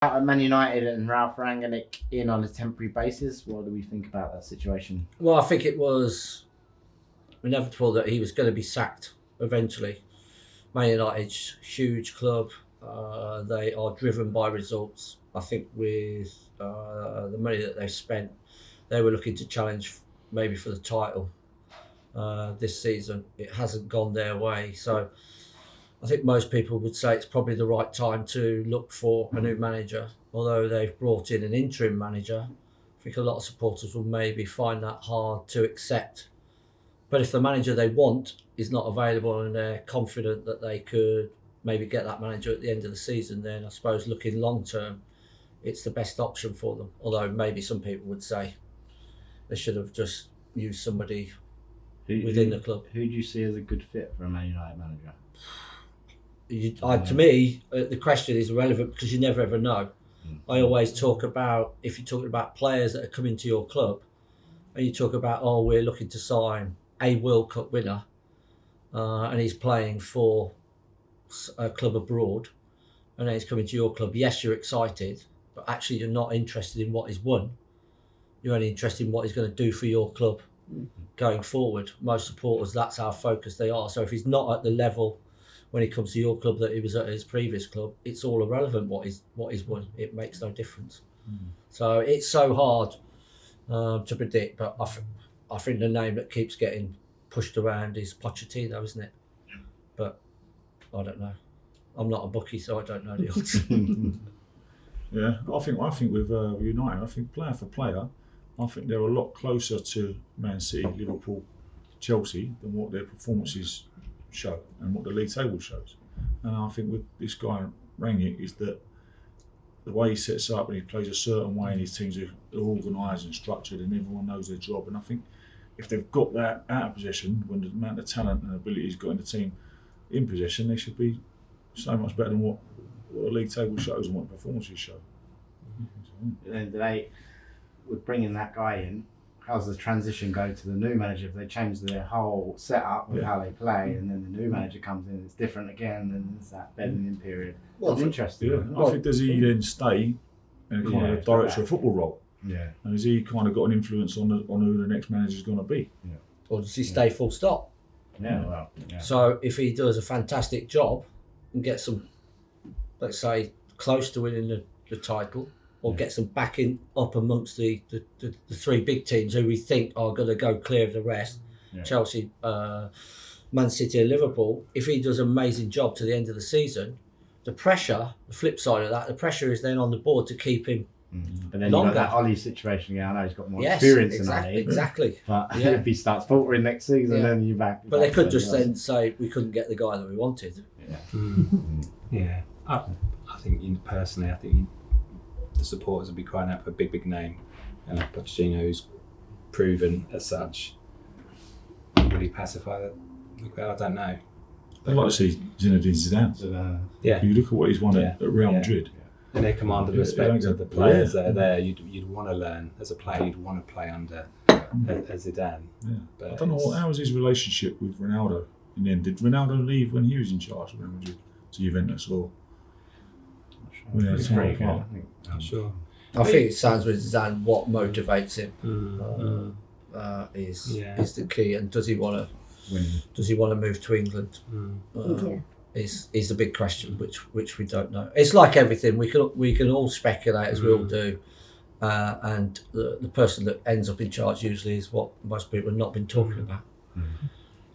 Out at Man United and Ralph Rangnick in on a temporary basis. What do we think about that situation? Well, I think it was inevitable that he was going to be sacked eventually. Man United's huge club. They are driven by results. I think with the money that they spent, they were looking to challenge maybe for the title this season. It hasn't gone their way. So I think most people would say it's probably the right time to look for a new manager. Although they've brought in an interim manager, I think a lot of supporters will maybe find that hard to accept. But if the manager they want is not available and they're confident that they could maybe get that manager at the end of the season, then I suppose looking long term, it's the best option for them. Although maybe some people would say they should have just used somebody within the club. Who do you see as a good fit for a Man United manager? To me, the question is irrelevant because you never ever know. I always talk about, if you're talking about players that are coming to your club and you talk about, we're looking to sign a World Cup winner and he's playing for a club abroad and then he's coming to your club. Yes, you're excited, but actually you're not interested in what he's won. You're only interested in what he's going to do for your club going forward. Most supporters, that's how focused they are. So if he's not at the level when he comes to your club that he was at his previous club, it's all irrelevant what he's won. It makes no difference. So it's so hard to predict, but I think the name that keeps getting pushed around is Pochettino, isn't it? But I don't know. I'm not a bookie, so I don't know the odds. Yeah, I think with United, I think player for player, I think they're a lot closer to Man City, Liverpool, Chelsea than what their performances show and what the league table shows. And I think with this guy Rangnick is that the way he sets up and he plays a certain way and his teams are organised and structured and everyone knows their job. And I think if they've got that out of possession, when the amount of talent and ability he's got in the team in possession, they should be so much better than what the league table shows and what performances show. And with bringing that guy in, how's the transition go to the new manager? If they change their whole setup with how they play, and then the new manager comes in, it's different again, and there's that bedding in period. Well, it's interesting. Yeah. I think does he then stay in kind of a director of football role? Yeah. And has he kind of got an influence on who the next manager is going to be? Yeah. Or does he stay full stop? Yeah. Well. Yeah. So if he does a fantastic job and gets them, let's say, close to winning the title, or gets them back in up amongst the three big teams who we think are going to go clear of the rest, Chelsea, Man City and Liverpool, if he does an amazing job to the end of the season, the flip side of that, the pressure is then on the board to keep him But then longer. you've got that Ollie situation again. I know he's got more experience than I. Exactly. But if he starts faltering next season, then you're back. But they could just then say we couldn't get the guy that we wanted. Yeah. I think personally, the supporters would be crying out for a big name, and Pochettino's proven as such. Will he pacify the crowd? I don't know. I'd like to see Zinedine Zidane. Yeah. You look at what he's won at Real Madrid. And they command the respect of the players that are there. You'd want to learn as a player. You'd want to play under Zidane. Yeah. But I don't know how was his relationship with Ronaldo in the end. Did Ronaldo leave when he was in charge of Real Madrid to Juventus or? It's pretty good. I'm sure. I think it sounds with Zidane what motivates him is the key, and does he want to win? Does he want to move to England? Is the big question, which we don't know. It's like everything. We can all speculate as we all do, and the person that ends up in charge usually is what most people have not been talking about.